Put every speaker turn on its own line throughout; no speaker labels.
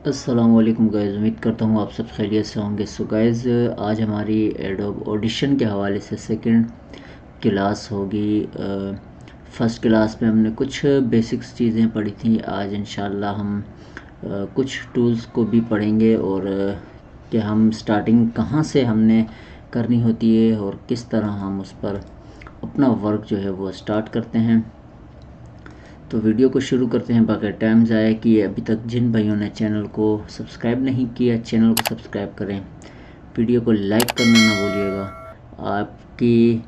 अस्सलाम वालेकुम गाइज़, उम्मीद करता हूँ आप सब खैरियत से होंगे। सो गाइज़, आज हमारी एडोब ऑडिशन के हवाले से सेकंड क्लास होगी। फ़र्स्ट क्लास में हमने कुछ बेसिक्स चीज़ें पढ़ी थी। आज इंशाल्लाह हम कुछ टूल्स को भी पढ़ेंगे और कि हम स्टार्टिंग कहाँ से हमने करनी होती है और किस तरह हम उस पर अपना वर्क जो है वो स्टार्ट करते हैं। तो वीडियो को शुरू करते हैं बगैर टाइम ज़ाया किए। अभी तक जिन भाइयों ने चैनल को सब्सक्राइब नहीं किया, चैनल को सब्सक्राइब करें, वीडियो को लाइक करना ना भूलिएगा। आपकी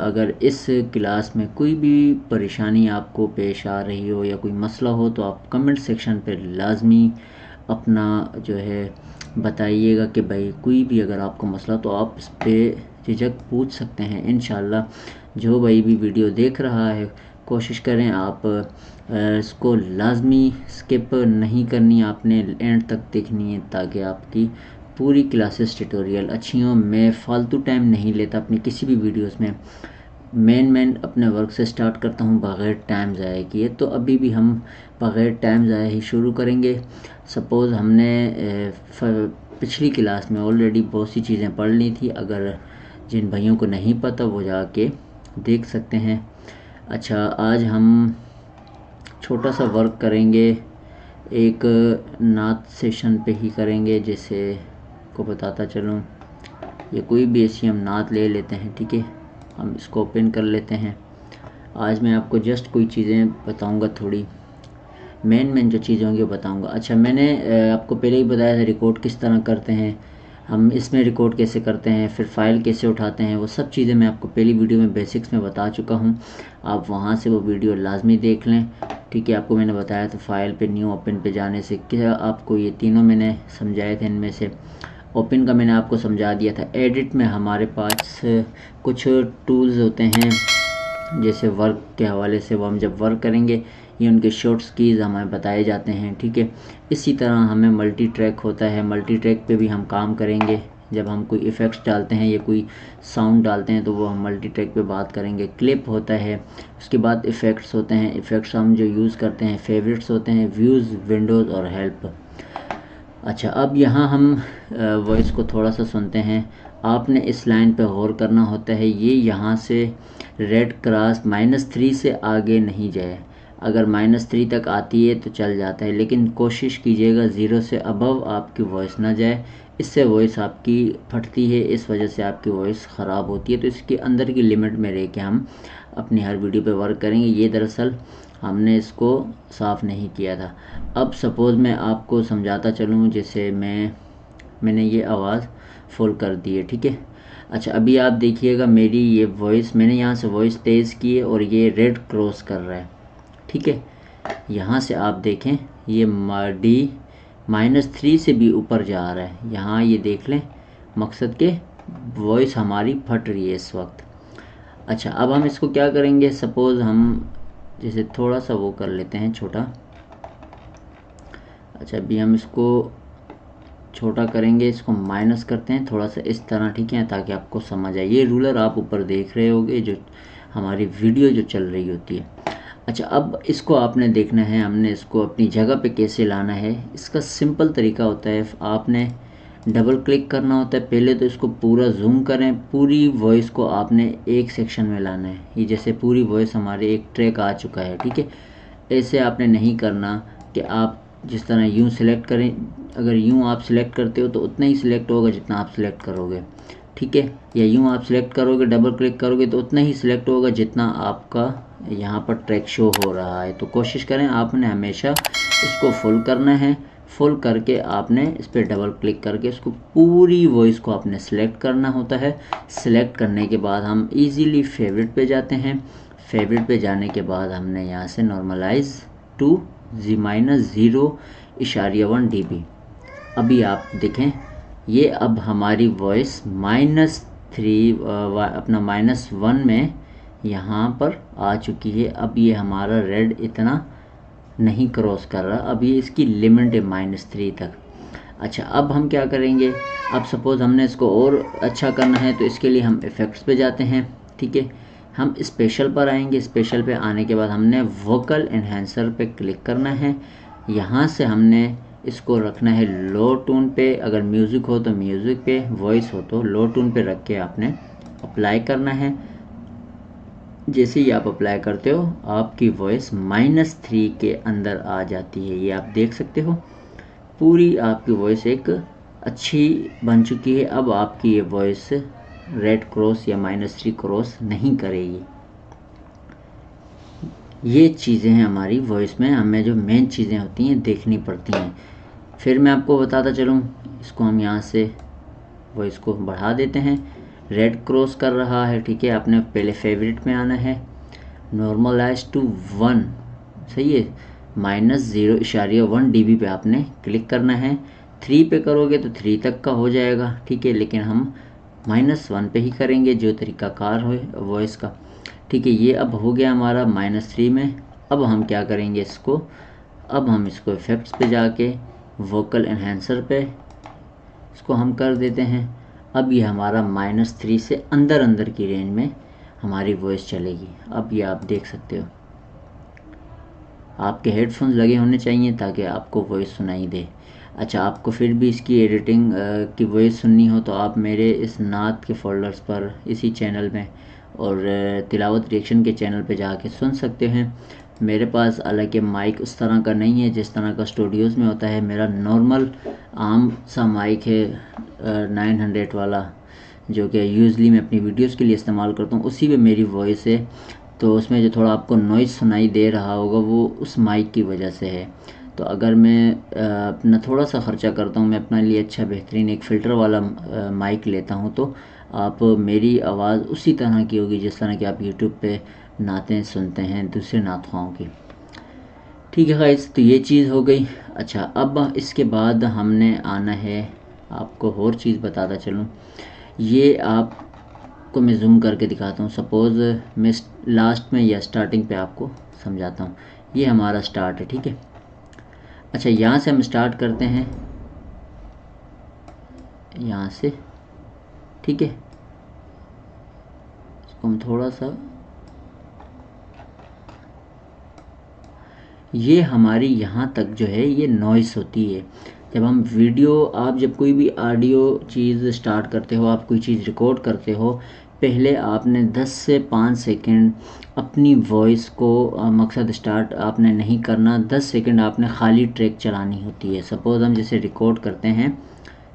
अगर इस क्लास में कोई भी परेशानी आपको पेश आ रही हो या कोई मसला हो तो आप कमेंट सेक्शन पर लाजमी अपना जो है बताइएगा कि भाई कोई भी अगर आपको मसला तो आप इस पर झिझक पूछ सकते हैं। इंशाल्लाह जो भाई भी वीडियो देख रहा है कोशिश करें आप इसको लाजमी स्किप नहीं करनी, आपने एंड तक देखनी है ताकि आपकी पूरी क्लासेस ट्यूटोरियल अच्छी हों। मैं फ़ालतू टाइम नहीं लेता अपनी किसी भी वीडियोस में, मेन अपने वर्क से स्टार्ट करता हूँ बग़ैर टाइम ज़ाया किए। तो अभी भी हम बग़ैर टाइम ज़ाया ही शुरू करेंगे। सपोज़ हमने पिछली क्लास में ऑलरेडी बहुत सी चीज़ें पढ़ ली थी, अगर जिन भाइयों को नहीं पता वो जाके देख सकते हैं। अच्छा, आज हम छोटा सा वर्क करेंगे, एक नात सेशन पे ही करेंगे। जैसे को बताता चलूँ, ये कोई भी ऐसी हम नात ले लेते हैं, ठीक है। हम इसको ओपन कर लेते हैं। आज मैं आपको जस्ट कोई चीज़ें बताऊंगा, थोड़ी मेन जो चीज़ें होंगी वो बताऊंगा। अच्छा, मैंने आपको पहले ही बताया था रिकॉर्ड किस तरह करते हैं, हम इसमें रिकॉर्ड कैसे करते हैं, फिर फ़ाइल कैसे उठाते हैं, वो सब चीज़ें मैं आपको पहली वीडियो में बेसिक्स में बता चुका हूँ। आप वहाँ से वो वीडियो लाजमी देख लें, ठीक है। आपको मैंने बताया था फ़ाइल पे, न्यू ओपन पे जाने से क्या आपको ये तीनों मैंने समझाए थे। इनमें से ओपन का मैंने आपको समझा दिया था। एडिट में हमारे पास कुछ टूल्स होते हैं, जैसे वर्क के हवाले से वो हम जब वर्क करेंगे ये उनके शॉर्ट्स कीज़ हमें बताए जाते हैं, ठीक है। इसी तरह हमें मल्टी ट्रैक होता है, मल्टी ट्रैक पे भी हम काम करेंगे। जब हम कोई इफ़ेक्ट्स डालते हैं या कोई साउंड डालते हैं तो वो हम मल्टी ट्रैक पे बात करेंगे। क्लिप होता है, उसके बाद इफ़ेक्ट्स होते हैं। इफ़ेक्ट्स हम जो यूज़ करते हैं, फेवरेट्स होते हैं, व्यूज़, विंडोज़ और हेल्प। अच्छा, अब यहाँ हम वॉइस को थोड़ा सा सुनते हैं। आपने इस लाइन पे गौर करना होता है, ये यहाँ से रेड क्रॉस -3 से आगे नहीं जाए। अगर -3 तक आती है तो चल जाता है, लेकिन कोशिश कीजिएगा 0 से अबव आपकी वॉइस ना जाए। इससे वॉइस आपकी फटती है, इस वजह से आपकी वॉइस ख़राब होती है। तो इसके अंदर की लिमिट में रह के हम अपनी हर वीडियो पे वर्क करेंगे। ये दरअसल हमने इसको साफ़ नहीं किया था। अब सपोज़ मैं आपको समझाता चलूँ, जैसे मैंने ये आवाज़ फुल कर दी है, ठीक है। अच्छा, अभी आप देखिएगा मेरी ये वॉइस, मैंने यहाँ से वॉइस तेज़ की है और ये रेड क्रॉस कर रहा है, ठीक है। यहाँ से आप देखें ये D -3 से भी ऊपर जा रहा है। यहाँ ये देख लें, मकसद के वॉइस हमारी फट रही है इस वक्त। अच्छा, अब हम इसको क्या करेंगे, सपोज़ हम जैसे थोड़ा सा वो कर लेते हैं छोटा। अच्छा, अभी हम इसको छोटा करेंगे, इसको माइनस करते हैं थोड़ा सा इस तरह, ठीक है, ताकि आपको समझ आए। ये रूलर आप ऊपर देख रहे होगे जो हमारी वीडियो जो चल रही होती है। अच्छा, अब इसको आपने देखना है, हमने इसको अपनी जगह पे कैसे लाना है। इसका सिंपल तरीका होता है, आपने डबल क्लिक करना होता है। पहले तो इसको पूरा जूम करें, पूरी वॉइस को आपने एक सेक्शन में लाना है। ये जैसे पूरी वॉइस हमारे एक ट्रैक आ चुका है, ठीक है। ऐसे आपने नहीं करना कि आप जिस तरह यूँ सिलेक्ट करें, अगर यूँ आप सिलेक्ट करते हो तो उतना ही सिलेक्ट होगा जितना आप सिलेक्ट करोगे, ठीक है। या यूँ आप सिलेक्ट करोगे, डबल क्लिक करोगे तो उतना ही सिलेक्ट होगा जितना आपका यहाँ पर ट्रैक शो हो रहा है। तो कोशिश करें आपने हमेशा इसको फुल करना है। फुल करके आपने इस पर डबल क्लिक करके इसको पूरी वॉइस को आपने सेलेक्ट करना होता है। सेलेक्ट करने के बाद हम इजीली फेवरेट पे जाते हैं। फेवरेट पे जाने के बाद हमने यहाँ से नॉर्मलाइज टू -0.1 dB। अभी आप देखें ये अब हमारी वॉइस -3 अपना -1 में यहाँ पर आ चुकी है। अब ये हमारा रेड इतना नहीं क्रॉस कर रहा, अब ये इसकी लिमिट है -3 तक। अच्छा, अब हम क्या करेंगे, अब सपोज़ हमने इसको और अच्छा करना है तो इसके लिए हम इफ़ेक्ट्स पे जाते हैं, ठीक है। हम स्पेशल पर आएंगे। स्पेशल पे आने के बाद हमने वोकल एनहेंसर पे क्लिक करना है। यहाँ से हमने इसको रखना है लो टून पे, अगर म्यूज़िक हो तो म्यूज़िक पे, वॉइस हो तो लो टून पे रख के आपने अप्लाई करना है। जैसे ही आप अप्लाई करते हो आपकी वॉइस -3 के अंदर आ जाती है। ये आप देख सकते हो पूरी आपकी वॉइस एक अच्छी बन चुकी है। अब आपकी ये वॉइस रेड क्रॉस या -3 क्रॉस नहीं करेगी। ये चीज़ें हैं हमारी वॉइस में, हमें जो मेन चीज़ें होती हैं देखनी पड़ती हैं। फिर मैं आपको बताता चलूँ, इसको हम यहाँ से वॉइस को बढ़ा देते हैं। रेड क्रॉस कर रहा है, ठीक है। आपने पहले फेवरेट में आना है, नॉर्मलाइज टू 1, सही है, -0.1 dB पे आपने क्लिक करना है। 3 पे करोगे तो 3 तक का हो जाएगा, ठीक है, लेकिन हम -1 पे ही करेंगे जो तरीकाकार हो वॉइस का, ठीक है। ये अब हो गया हमारा -3 में। अब हम क्या करेंगे इसको, अब हम इसको इफ़ेक्ट्स पे जाके वोकल एनहेंसर पे इसको हम कर देते हैं। अब ये हमारा -3 से अंदर की रेंज में हमारी वॉइस चलेगी। अब ये आप देख सकते हो, आपके हेडफोन्स लगे होने चाहिए ताकि आपको वॉइस सुनाई दे। अच्छा, आपको फिर भी इसकी एडिटिंग की वॉइस सुननी हो तो आप मेरे इस नात के फोल्डर्स पर इसी चैनल में और तिलावत रिएक्शन के चैनल पे जाके सुन सकते हैं। मेरे पास हालांकि माइक उस तरह का नहीं है जिस तरह का स्टूडियोज़ में होता है। मेरा नॉर्मल आम सा माइक है 900 वाला, जो कि यूज़ली मैं अपनी वीडियोस के लिए इस्तेमाल करता हूँ। उसी पे मेरी वॉइस है, तो उसमें जो थोड़ा आपको नॉइज़ सुनाई दे रहा होगा वो उस माइक की वजह से है। तो अगर मैं अपना थोड़ा सा ख़र्चा करता हूँ, मैं अपने लिए अच्छा बेहतरीन एक फ़िल्टर वाला माइक लेता हूँ, तो आप मेरी आवाज़ उसी तरह की होगी जिस तरह की आप यूट्यूब पे नातें सुनते हैं दूसरे नात ख़वाहों की, ठीक है गाइस। तो ये चीज़ हो गई। अच्छा, अब इसके बाद हमने आना है, आपको और चीज़ बताता चलूँ, ये आपको मैं जूम करके दिखाता हूँ। सपोज़ मैं लास्ट में या स्टार्टिंग पे आपको समझाता हूँ। ये हमारा स्टार्ट है, ठीक है। अच्छा, यहाँ से हम स्टार्ट करते हैं, यहाँ से, ठीक है। इसको हम थोड़ा सा, ये हमारी यहाँ तक जो है ये नॉइस होती है। जब हम वीडियो, आप जब कोई भी ऑडियो चीज़ स्टार्ट करते हो, आप कोई चीज़ रिकॉर्ड करते हो, पहले आपने 10 से 5 सेकंड अपनी वॉइस को मकसद स्टार्ट आपने नहीं करना, 10 सेकंड आपने खाली ट्रैक चलानी होती है। सपोज़ हम जैसे रिकॉर्ड करते हैं,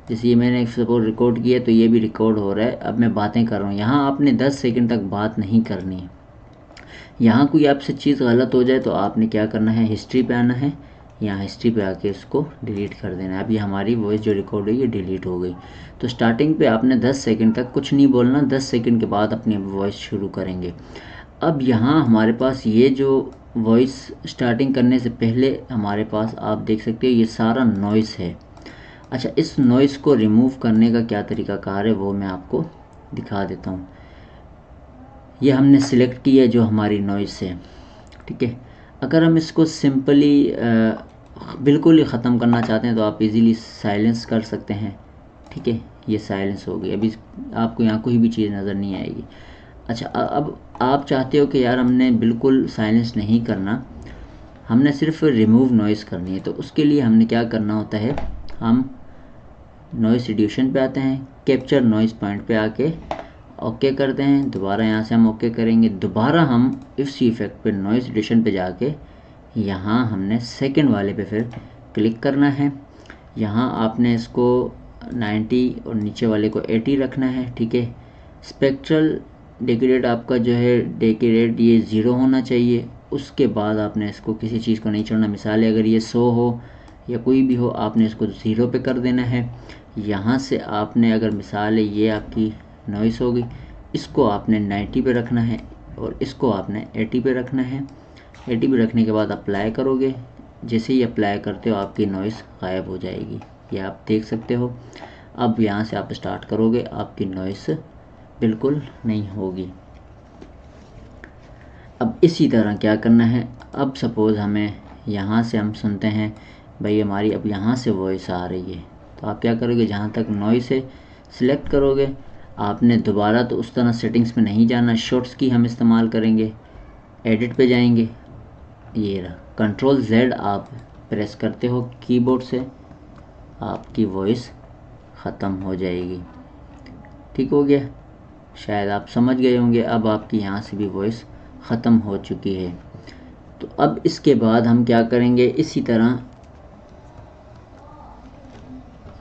जैसे ये मैंने सपोज रिकॉर्ड किया तो ये भी रिकॉर्ड हो रहा है, अब मैं बातें कर रहा हूँ, यहाँ आपने 10 सेकंड तक बात नहीं करनी है। यहाँ कोई आपसे चीज़ गलत हो जाए तो आपने क्या करना है, हिस्ट्री पे आना है, यहाँ हिस्ट्री पे आके इसको डिलीट कर देना है। अब ये हमारी वॉइस जो रिकॉर्ड हुई ये डिलीट हो गई। तो स्टार्टिंग पे आपने 10 सेकंड तक कुछ नहीं बोलना, 10 सेकंड के बाद अपनी वॉइस शुरू करेंगे। अब यहाँ हमारे पास ये जो वॉइस स्टार्टिंग करने से पहले हमारे पास आप देख सकते हो ये सारा नॉइस है। अच्छा, इस नॉइस को रिमूव करने का क्या तरीकाकार है वो मैं आपको दिखा देता हूँ। ये हमने सिलेक्ट किया जो हमारी नॉइस है, ठीक है। अगर हम इसको सिंपली बिल्कुल ही ख़त्म करना चाहते हैं तो आप इजीली साइलेंस कर सकते हैं, ठीक है। ये साइलेंस हो गई, अभी आपको यहाँ कोई भी चीज़ नज़र नहीं आएगी। अच्छा, अब आप चाहते हो कि यार हमने बिल्कुल साइलेंस नहीं करना, हमने सिर्फ रिमूव नॉइस करनी है, तो उसके लिए हमने क्या करना होता है, हम नॉइस रिड्यूशन पे आते हैं, कैप्चर नॉइस पॉइंट पे आके ओके करते हैं। दोबारा यहाँ से हम ओके करेंगे, दोबारा हम इसी इफेक्ट पे नॉइस रिड्यूशन पे जाके यहाँ हमने सेकंड वाले पे फिर क्लिक करना है। यहाँ आपने इसको 90 और नीचे वाले को 80 रखना है, ठीक है। स्पेक्ट्रल डेकोरेट आपका जो है डेकोरेट ये 0 होना चाहिए। उसके बाद आपने इसको किसी चीज़ को नहीं छोड़ना, मिसाल अगर ये 100 हो या कोई भी हो, आपने इसको 0 पे कर देना है। यहाँ से आपने अगर मिसाल है ये आपकी नॉइस हो गई, इसको आपने 90 पे रखना है और इसको आपने 80 पे रखना है। 80 पे रखने के बाद अप्लाई करोगे, जैसे ही अप्लाई करते हो आपकी नॉइस गायब हो जाएगी, ये आप देख सकते हो। अब यहाँ से आप स्टार्ट करोगे, आपकी नॉइस बिल्कुल नहीं होगी। अब इसी तरह क्या करना है, अब सपोज़ हमें यहाँ से हम सुनते हैं भाई हमारी अब यहाँ से वॉइस आ रही है, तो आप क्या करोगे, जहाँ तक नॉइस है सिलेक्ट करोगे। आपने दोबारा तो उस तरह सेटिंग्स में नहीं जाना, शॉर्ट्स की हम इस्तेमाल करेंगे, एडिट पे जाएंगे, ये रहा Ctrl Z आप प्रेस करते हो कीबोर्ड से, आपकी वॉइस ख़त्म हो जाएगी। ठीक हो गया, शायद आप समझ गए होंगे। अब आपकी यहाँ से भी वॉइस ख़त्म हो चुकी है। तो अब इसके बाद हम क्या करेंगे, इसी तरह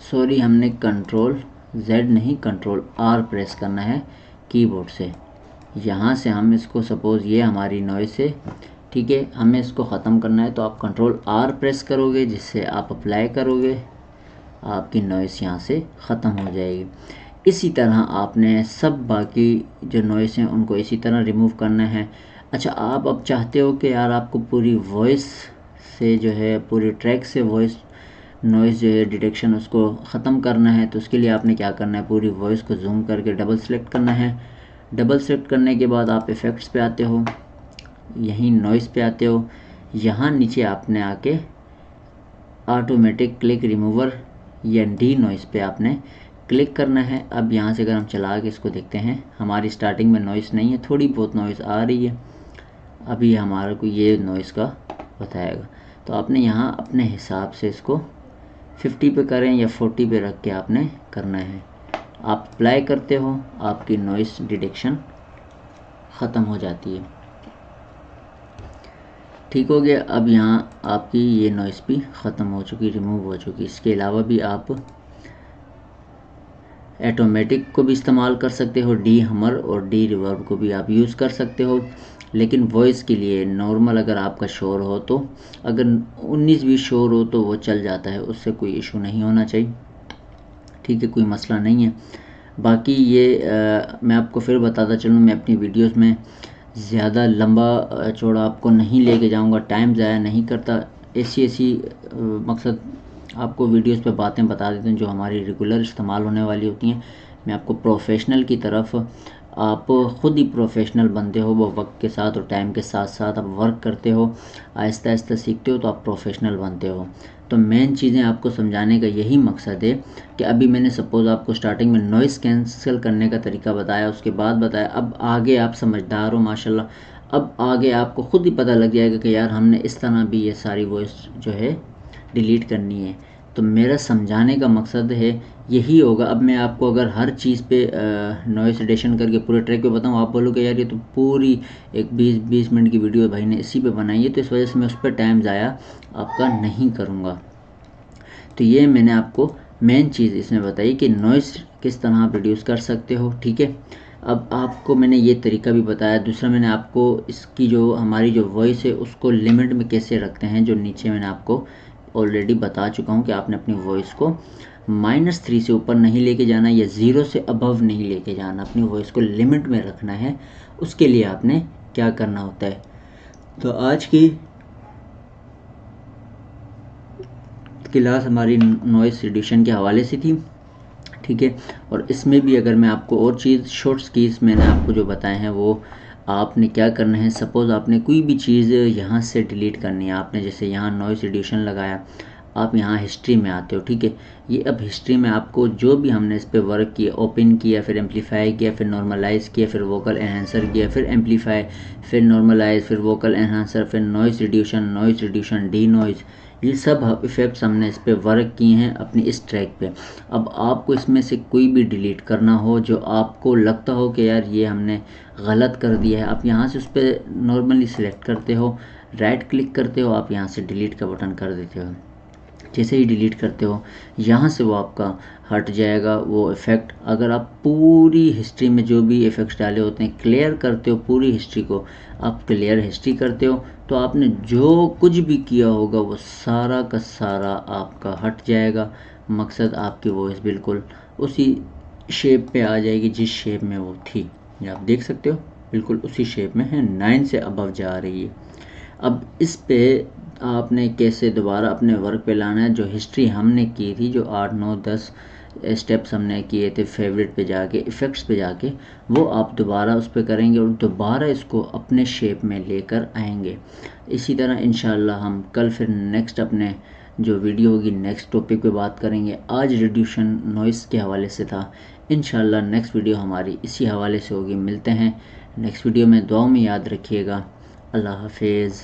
सॉरी हमने कंट्रोल Z नहीं कंट्रोल R प्रेस करना है कीबोर्ड से। यहाँ से हम इसको सपोज़ ये हमारी नॉइस है, ठीक है, हमें इसको ख़त्म करना है तो आप कंट्रोल R प्रेस करोगे, जिससे आप अप्लाई करोगे, आपकी नॉइस यहाँ से ख़त्म हो जाएगी। इसी तरह आपने सब बाकी जो नॉइस हैं उनको इसी तरह रिमूव करना है। अच्छा, आप अब चाहते हो कि यार आपको पूरी वॉइस से जो है, पूरी ट्रैक से वॉइस नॉइस जो है डिटेक्शन उसको ख़त्म करना है, तो उसके लिए आपने क्या करना है, पूरी वॉइस को जूम करके डबल सेलेक्ट करना है। डबल सेलेक्ट करने के बाद आप इफ़ेक्ट्स पे आते हो, यहीं नॉइस पे आते हो, यहाँ नीचे आपने आके ऑटोमेटिक क्लिक रिमूवर या डी नॉइस पे आपने क्लिक करना है। अब यहाँ से अगर हम चला के इसको देखते हैं, हमारी स्टार्टिंग में नॉइस नहीं है, थोड़ी बहुत नॉइस आ रही है, अभी हमारे को ये नॉइस का बताएगा। तो आपने यहाँ अपने हिसाब से इसको 50 पे करें या 40 पे रख के आपने करना है। आप अप्लाई करते हो, आपकी नॉइस डिटेक्शन ख़त्म हो जाती है। ठीक हो गया, अब यहाँ आपकी ये नॉइस भी ख़त्म हो चुकी, रिमूव हो चुकी। इसके अलावा भी आप ऑटोमेटिक को भी इस्तेमाल कर सकते हो, डी हमर और डी रिवर्ब को भी आप यूज़ कर सकते हो। लेकिन वॉइस के लिए नॉर्मल अगर आपका शोर हो, तो अगर 19-20 शोर हो तो वो चल जाता है, उससे कोई इशू नहीं होना चाहिए। ठीक है, कोई मसला नहीं है। बाकी ये मैं आपको फिर बताता चलूँ, मैं अपनी वीडियोस में ज़्यादा लंबा चौड़ा आपको नहीं लेके जाऊँगा, टाइम ज़ाया नहीं करता। ऐसी मकसद आपको वीडियोस पे बातें बता देते हैं जो हमारी रेगुलर इस्तेमाल होने वाली होती हैं। मैं आपको प्रोफेशनल की तरफ, आप ख़ुद ही प्रोफेशनल बनते हो, वो वक्त के साथ और टाइम के साथ साथ आप वर्क करते हो, आहिस्ता आहिस्ता सीखते हो, तो आप प्रोफेशनल बनते हो। तो मेन चीज़ें आपको समझाने का यही मकसद है कि अभी मैंने सपोज़ आपको स्टार्टिंग में नॉइस कैंसिल करने का तरीका बताया, उसके बाद बताया, अब आगे आप समझदार हो माशाल्लाह। अब आगे आपको ख़ुद ही पता लग जाएगा कि यार हमने इस तरह भी ये सारी वॉइस जो है डिलीट करनी है। तो मेरा समझाने का मकसद है यही होगा। अब मैं आपको अगर हर चीज़ पे नॉइस रिडक्शन करके पूरे ट्रैक पे बताऊँ, आप बोलोगे यार ये तो पूरी एक 20 मिनट की वीडियो भाई ने इसी पे बनाई है, तो इस वजह से मैं उस पर टाइम ज़ाया आपका नहीं करूँगा। तो ये मैंने आपको मेन चीज़ इसमें बताई कि नॉइस किस तरह आप रिड्यूस कर सकते हो। ठीक है, अब आपको मैंने ये तरीका भी बताया। दूसरा मैंने आपको इसकी जो हमारी जो वॉइस है उसको लिमिट में कैसे रखते हैं, जो नीचे मैंने आपको ऑलरेडी बता चुका हूँ कि आपने अपनी वॉइस को -3 से ऊपर नहीं लेके जाना या 0 से अबव नहीं लेके जाना, अपनी वॉइस को लिमिट में रखना है। उसके लिए आपने क्या करना होता है। तो आज की क्लास हमारी नॉइस रिड्यूशन के हवाले से थी। ठीक है, और इसमें भी अगर मैं आपको और चीज़ शॉर्ट्स कीज़ मैंने आपको जो बताए हैं वो आपने क्या करना है। सपोज़ आपने कोई भी चीज़ यहाँ से डिलीट करनी है, आपने जैसे यहाँ नॉइस रिड्यूशन लगाया, आप यहाँ हिस्ट्री में आते हो। ठीक है, ये अब हिस्ट्री में आपको जो भी हमने इस पर वर्क किया, ओपन किया, फिर एम्पलीफाई किया, फिर नॉर्मलाइज़ किया, फिर वोकल एनहांसर किया, फिर एम्पलीफाई, फिर नॉर्मलाइज, फिर वोकल एनहांसर, फिर नॉइस रिड्यूशन, डी नॉइस, ये सब इफ़ेक्ट्स हमने इस पर वर्क किए हैं अपनी इस ट्रैक पे। अब आपको इसमें से कोई भी डिलीट करना हो जो आपको लगता हो कि यार ये हमने गलत कर दिया है, आप यहाँ से उस पर नॉर्मली सिलेक्ट करते हो, राइट क्लिक करते हो, आप यहाँ से डिलीट का बटन कर देते हो। जैसे ही डिलीट करते हो यहाँ से वो आपका हट जाएगा वो इफ़ेक्ट। अगर आप पूरी हिस्ट्री में जो भी इफ़ेक्ट्स डाले होते हैं क्लियर करते हो, पूरी हिस्ट्री को आप क्लियर हिस्ट्री करते हो, तो आपने जो कुछ भी किया होगा वो सारा का सारा आपका हट जाएगा। मकसद आपकी वॉइस बिल्कुल उसी शेप पे आ जाएगी जिस शेप में वो थी। ये आप देख सकते हो बिल्कुल उसी शेप में है, 9 से अबव जा रही है। अब इस पे आपने कैसे दोबारा अपने वर्क पे लाना है। जो हिस्ट्री हमने की थी, जो 8, 9, 10 स्टेप्स हमने किए थे फेवरेट पे जाके, इफ़ेक्ट्स पे जाके, वो आप दोबारा उस पर करेंगे और दोबारा इसको अपने शेप में लेकर आएंगे। इसी तरह इंशाल्लाह हम कल फिर नेक्स्ट अपने जो वीडियो होगी नेक्स्ट टॉपिक पे बात करेंगे। आज रिड्यूशन नॉइस के हवाले से था, इंशाल्लाह नेक्स्ट वीडियो हमारी इसी हवाले से होगी। मिलते हैं नेक्स्ट वीडियो में, दुआ में याद रखिएगा। अल्लाह हाफिज़।